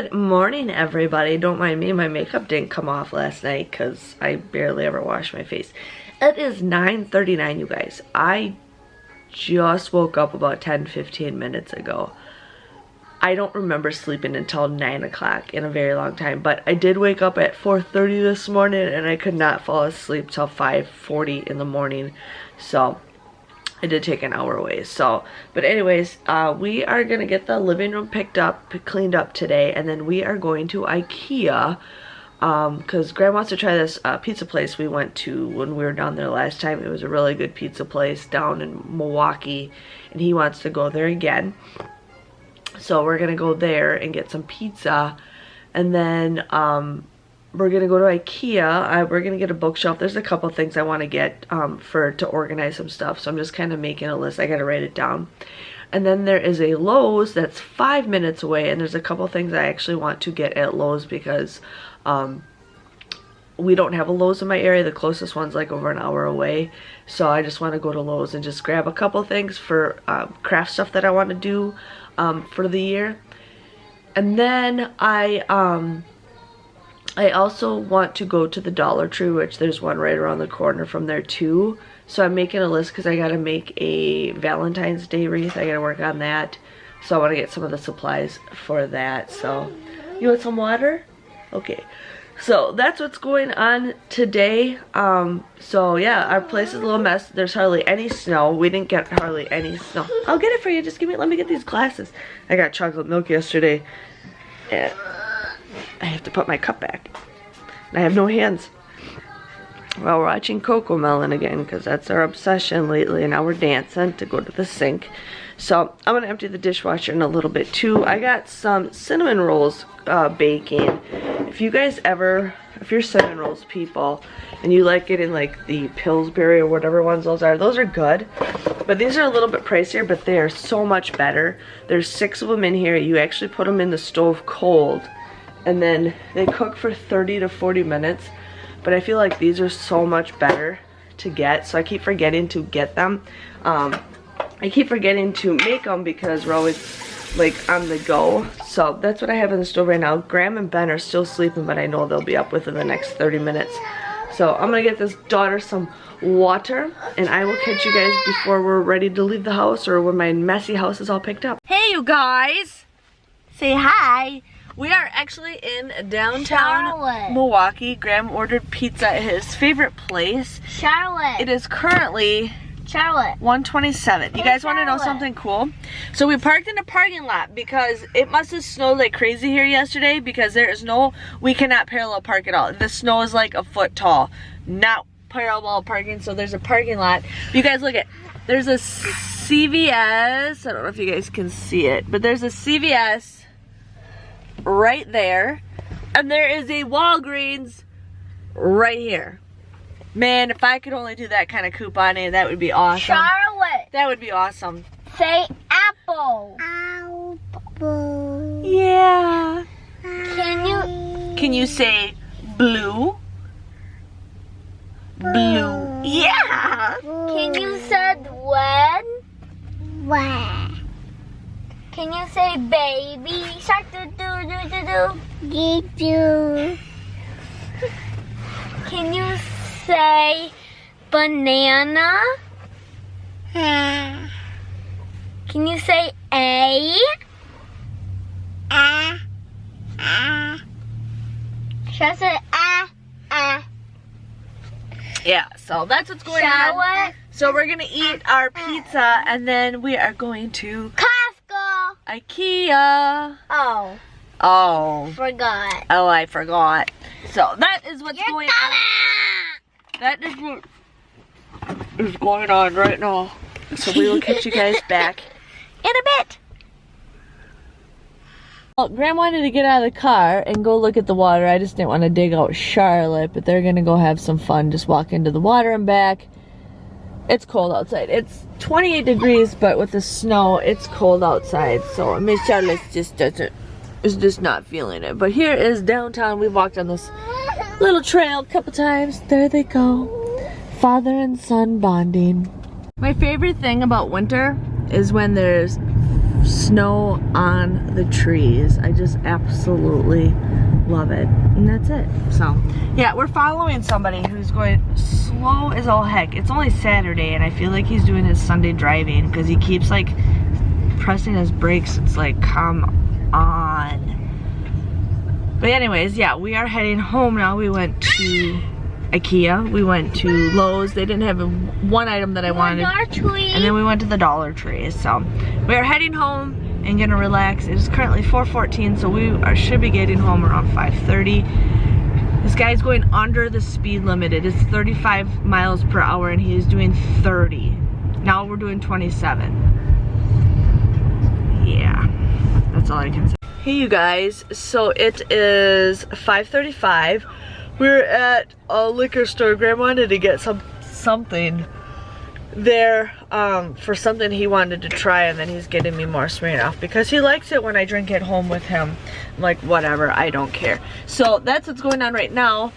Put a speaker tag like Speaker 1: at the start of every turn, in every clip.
Speaker 1: Good morning, everybody. Don't mind me, my makeup didn't come off last night because I barely ever wash my face. It is 9:39, you guys. I just woke up about 10-15 minutes ago. I don't remember sleeping until 9 o'clock in a very long time, but I did wake up at 4:30 this morning and I could not fall asleep till 5:40 in the morning. So I did take an hour away. So, but anyways, we are gonna get the living room cleaned up today, and then we are going to IKEA because Graham wants to try this pizza place we went to when we were down there last time. It was a really good pizza place down in Milwaukee, and he wants to go there again. So we're gonna go there and get some pizza, and then we're gonna go to IKEA. We're gonna get a bookshelf. There's a couple things I want to get to organize some stuff, so I'm just kind of making a list. I gotta write it down. And then there is a Lowe's that's 5 minutes away, and there's a couple things I actually want to get at Lowe's because we don't have a Lowe's in my area. The closest one's like over an hour away, so I just want to go to Lowe's and just grab a couple things for craft stuff that I want to do for the year. And then I also want to go to the Dollar Tree, which there's one right around the corner from there too. So I'm making a list because I gotta make a Valentine's Day wreath. I gotta work on that. So I want to get some of the supplies for that. So, you want some water? Okay. So that's what's going on today. So yeah, our place is a little mess. There's hardly any snow. We didn't get hardly any snow. I'll get it for you. Just let me get these glasses. I got chocolate milk yesterday. And I have to put my cup back. And I have no hands. Well, we're watching Coco Melon again because that's our obsession lately. And now we're dancing to go to the sink. So I'm going to empty the dishwasher in a little bit too. I got some cinnamon rolls baking. If you're cinnamon rolls people and you like getting like the Pillsbury or whatever ones those are good. But these are a little bit pricier, but they are so much better. There's 6 of them in here. You actually put them in the stove cold, and then they cook for 30 to 40 minutes. But I feel like these are so much better to get, so I keep forgetting to get them. I keep forgetting to make them because we're always like on the go. So that's what I have in the stove right now. Graham and Ben are still sleeping, but I know they'll be up within the next 30 minutes. So I'm gonna get this daughter some water, and I will catch you guys before we're ready to leave the house or when my messy house is all picked up. Hey you guys! Say hi! We are actually in downtown
Speaker 2: Charlotte,
Speaker 1: Milwaukee. Graham ordered pizza at his favorite place.
Speaker 2: Charlotte.
Speaker 1: It is currently
Speaker 2: Charlotte.
Speaker 1: 1:27. You guys want to know
Speaker 2: Charlotte.
Speaker 1: something cool? So we parked in a parking lot because it must have snowed like crazy here yesterday because we cannot parallel park at all. The snow is like a foot tall. Not parallel parking, so there's a parking lot. You guys look there's a CVS. I don't know if you guys can see it, but there's a CVS right there. And there is a Walgreens right here. Man, if I could only do that kind of couponing, that would be awesome.
Speaker 2: Charlotte.
Speaker 1: That would be awesome.
Speaker 2: Say apple. Apple.
Speaker 1: Yeah.
Speaker 2: Can
Speaker 1: you say blue? Blue. Yeah.
Speaker 2: Can you say when? When. Can you say baby? Shark do do do do do. Do. Can you say banana? Can you say A? Should I say
Speaker 1: Yeah, so that's what's going on. So we're gonna eat our pizza and then we are going to
Speaker 2: Costco.
Speaker 1: IKEA.
Speaker 2: Oh, forgot.
Speaker 1: Oh, I forgot. So that is what's going on. That is what is going on right now. So we will catch you guys back in a bit. Well, Graham wanted to get out of the car and go look at the water. I just didn't want to dig out Charlotte, but they're gonna go have some fun. Just walk into the water and back. It's cold outside. It's 28 degrees, but with the snow, it's cold outside. So Miss Charlotte is just not feeling it. But here is downtown. We've walked on this little trail a couple times. There they go. Father and son bonding. My favorite thing about winter is when there's snow on the trees. I just absolutely love it. And that's it. So yeah, we're following somebody who's going slow as all heck. It's only Saturday and I feel like he's doing his Sunday driving because he keeps like pressing his brakes. It's like, come on. But anyways, yeah, we are heading home now. We went to IKEA, we went to Lowe's. They didn't have one item that I wanted, and then we went to the Dollar Tree. So we are heading home and gonna relax. It is currently 4:14, so we should be getting home around 5:30. This guy's going under the speed limit. It is 35 miles per hour and he is doing 30. Now we're doing 27. Yeah, that's all I can say. Hey you guys, so it is 5:35. We're at a liquor store. Graham wanted to get something there for something he wanted to try, and then he's getting me more Smirnoff because he likes it when I drink at home with him. I'm like, whatever, I don't care. So that's what's going on right now.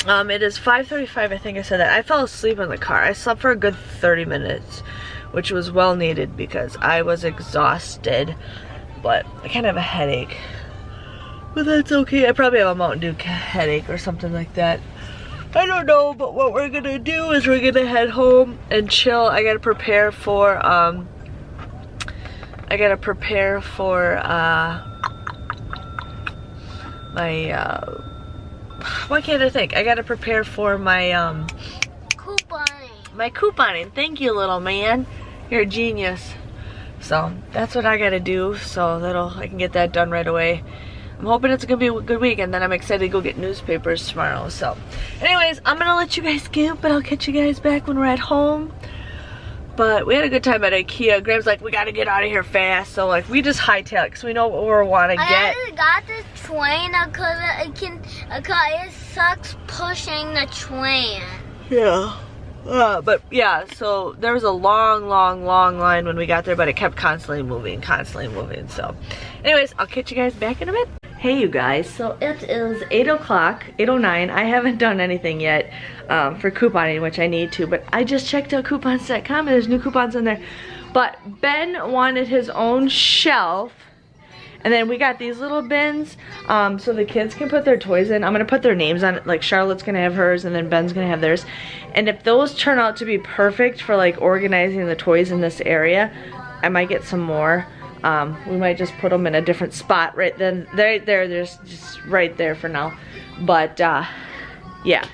Speaker 1: It is 5:35, I think I said that. I fell asleep in the car. I slept for a good 30 minutes, which was well needed because I was exhausted, but I kind of have a headache. But that's okay. I probably have a Mountain Dew headache or something like that. I don't know, but what we're gonna do is we're gonna head home and chill. I gotta prepare for why can't I think? I gotta prepare for my
Speaker 2: couponing.
Speaker 1: My couponing. Thank you, little man. You're a genius. So that's what I gotta do, so I can get that done right away. I'm hoping it's gonna be a good week, and then I'm excited to go get newspapers tomorrow. So anyways, I'm gonna let you guys go, but I'll catch you guys back when we're at home. But we had a good time at IKEA. Graham's like, we gotta get out of here fast. So like, we just hightail it because we know what we want to get.
Speaker 2: I got the train because it sucks pushing the train.
Speaker 1: Yeah. But yeah, so there was a long line when we got there, but it kept constantly moving. So anyways, I'll catch you guys back in a bit. Hey you guys, so it is 8 o'clock, 8:09. I haven't done anything yet for couponing, which I need to, but I just checked out coupons.com and there's new coupons in there. But Ben wanted his own shelf, and then we got these little bins so the kids can put their toys in. I'm gonna put their names on it, like Charlotte's gonna have hers and then Ben's gonna have theirs. And if those turn out to be perfect for like organizing the toys in this area, I might get some more. We might just put them in a different spot right then. There's just right there for now. But yeah.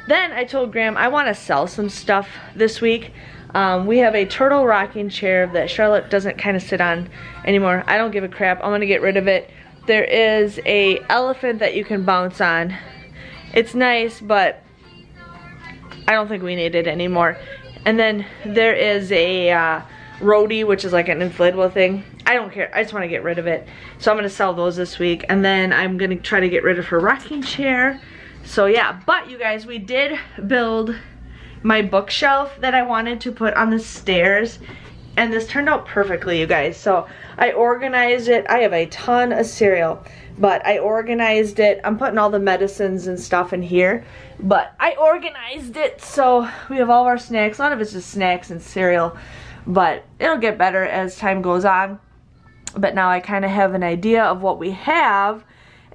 Speaker 1: Then I told Graham I want to sell some stuff this week. We have a turtle rocking chair that Charlotte doesn't kind of sit on anymore. I don't give a crap. I'm gonna get rid of it. There is a elephant that you can bounce on. It's nice, but I don't think we need it anymore. And then there is a roadie, which is like an inflatable thing. I don't care. I just want to get rid of it. So I'm gonna sell those this week, and then I'm gonna try to get rid of her rocking chair. So yeah, but you guys, we did build my bookshelf that I wanted to put on the stairs, and this turned out perfectly, you guys. So I organized it. I have a ton of cereal, but I organized it. I'm putting all the medicines and stuff in here, but I organized it so we have all of our snacks. A lot of it's just snacks and cereal, but it'll get better as time goes on. But now I kind of have an idea of what we have,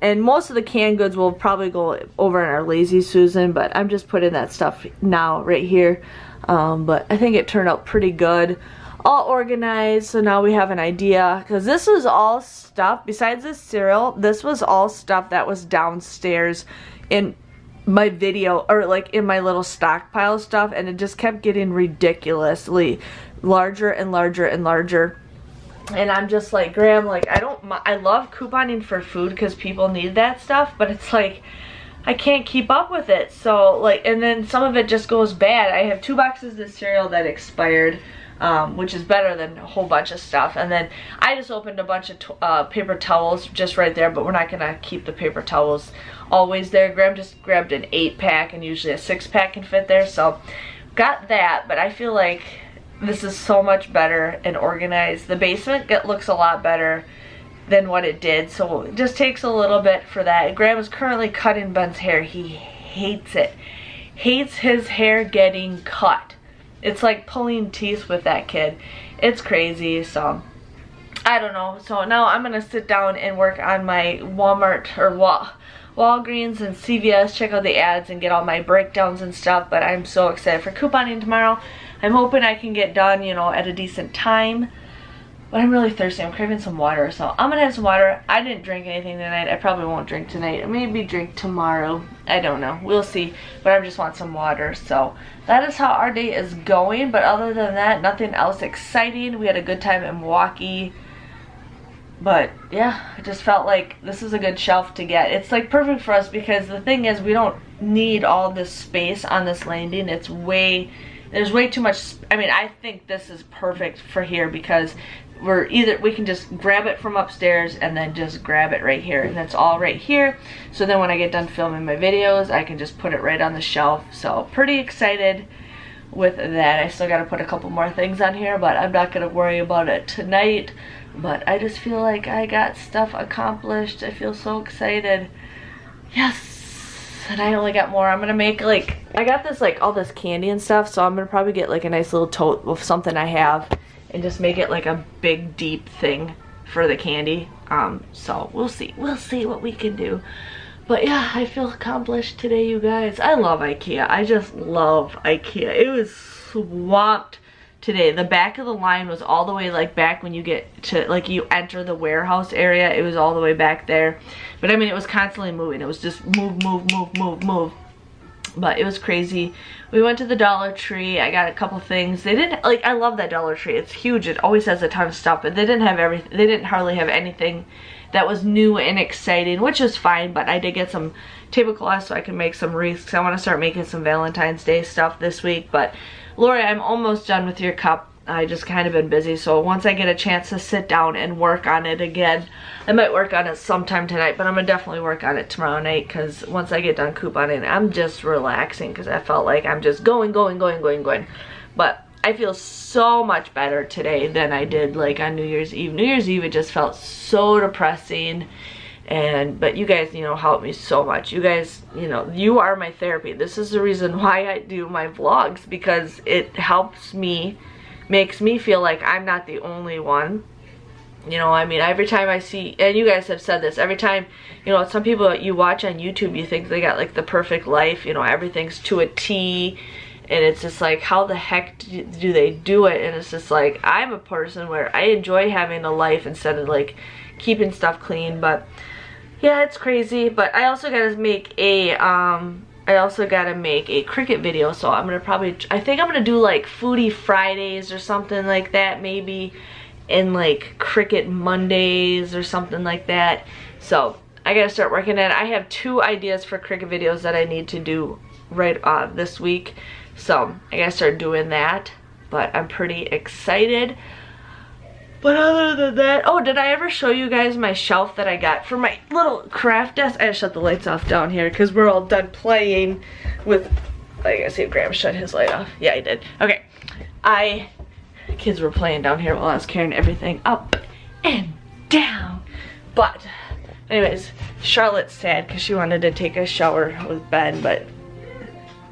Speaker 1: and most of the canned goods will probably go over in our Lazy Susan, but I'm just putting that stuff now right here. But I think it turned out pretty good. All organized, so now we have an idea, because this was all stuff, besides this cereal, this was all stuff that was downstairs in my video, or like in my little stockpile stuff, and it just kept getting ridiculously larger and larger and larger. And I'm just like, Graham, like, I love couponing for food because people need that stuff, but it's like, I can't keep up with it. So like, and then some of it just goes bad. I have 2 boxes of cereal that expired, which is better than a whole bunch of stuff. And then I just opened a bunch of paper towels just right there, but we're not gonna keep the paper towels always there. Graham just grabbed an 8-pack, and usually a 6-pack can fit there, so got that. But I feel like this is so much better and organized. The basement looks a lot better than what it did, so it just takes a little bit for that. Graham is currently cutting Ben's hair. He hates it. Hates his hair getting cut. It's like pulling teeth with that kid. It's crazy, so I don't know. So now I'm gonna sit down and work on my Walmart or Walgreens and CVS, check out the ads and get all my breakdowns and stuff. But I'm so excited for couponing tomorrow. I'm hoping I can get done, you know, at a decent time. But I'm really thirsty. I'm craving some water, so I'm gonna have some water. I didn't drink anything tonight. I probably won't drink tonight. Maybe drink tomorrow. I don't know. We'll see. But I just want some water. So that is how our day is going. But other than that, nothing else exciting. We had a good time in Milwaukee. But yeah, I just felt like this is a good shelf to get. It's like perfect for us because the thing is we don't need all this space on this landing. It's there's way too much. I mean, I think this is perfect for here because we can just grab it from upstairs and then just grab it right here, and that's all right here. So then when I get done filming my videos, I can just put it right on the shelf. So pretty excited with that. I still got to put a couple more things on here, but I'm not going to worry about it tonight. But I just feel like I got stuff accomplished. I feel so excited. Yes. And I only got more. I'm gonna make like, I got this like all this candy and stuff, so I'm gonna probably get like a nice little tote with something I have and just make it like a big deep thing for the candy. So we'll see what we can do. But yeah, I feel accomplished today, you guys. I love IKEA. I just love IKEA. It was swamped today. The back of the line was all the way like back when you get to like you enter the warehouse area. It was all the way back there. But I mean, it was constantly moving. It was just move. But it was crazy. We went to the Dollar Tree. I got a couple things. They didn't like, I love that Dollar Tree. It's huge. It always has a ton of stuff, but they didn't have everything. They didn't hardly have anything that was new and exciting, which is fine. But I did get some tablecloths so I can make some wreaths. I want to start making some Valentine's Day stuff this week. But Lori, I'm almost done with your cup. I just kind of been busy, so once I get a chance to sit down and work on it again, I might work on it sometime tonight, but I'm gonna definitely work on it tomorrow night, because once I get done couponing, I'm just relaxing, because I felt like I'm just going. But I feel so much better today than I did like on New Year's Eve. New Year's Eve, it just felt so depressing. But you guys, you know, help me so much. You guys, you know, you are my therapy. This is the reason why I do my vlogs, because it helps me, makes me feel like I'm not the only one. You know, I mean, every time I see, and you guys have said this, every time, you know, some people you watch on YouTube, you think they got like the perfect life, you know, everything's to a T, and it's just like, how the heck do they do it? And it's just like, I'm a person where I enjoy having a life instead of like keeping stuff clean. But yeah, it's crazy. But I also gotta make a Cricut video, so I'm gonna probably, I think I'm gonna do like Foodie Fridays or something like that, maybe, and like Cricut Mondays or something like that. So I gotta start working on it. I have 2 ideas for Cricut videos that I need to do right this week, so I gotta start doing that. But I'm pretty excited. But other than that, oh, did I ever show you guys my shelf that I got for my little craft desk? I just shut the lights off down here because we're all done playing with, I gotta see if Graham shut his light off. Yeah, he did. Okay, kids were playing down here while I was carrying everything up and down. But anyways, Charlotte's sad because she wanted to take a shower with Ben, but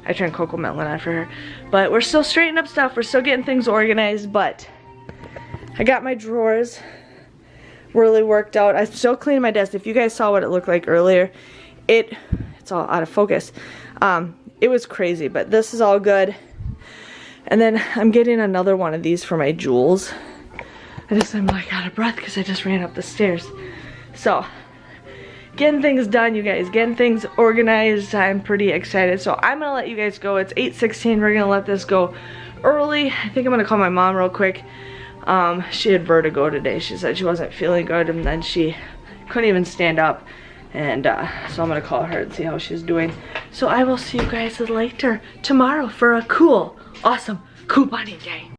Speaker 1: I turned Cocoa Melon on for her. But we're still straightening up stuff. We're still getting things organized, but I got my drawers really worked out. I'm still cleaning my desk. If you guys saw what it looked like earlier, it's all out of focus. It was crazy, but this is all good. And then I'm getting another one of these for my jewels. I'm like out of breath because I just ran up the stairs. So getting things done, you guys, getting things organized. I'm pretty excited. So I'm gonna let you guys go. It's 8:16. We're gonna let this go early. I think I'm gonna call my mom real quick. She had vertigo today. She said she wasn't feeling good, and then she couldn't even stand up. And so I'm gonna call her and see how she's doing. So I will see you guys later tomorrow for a cool, awesome couponing day.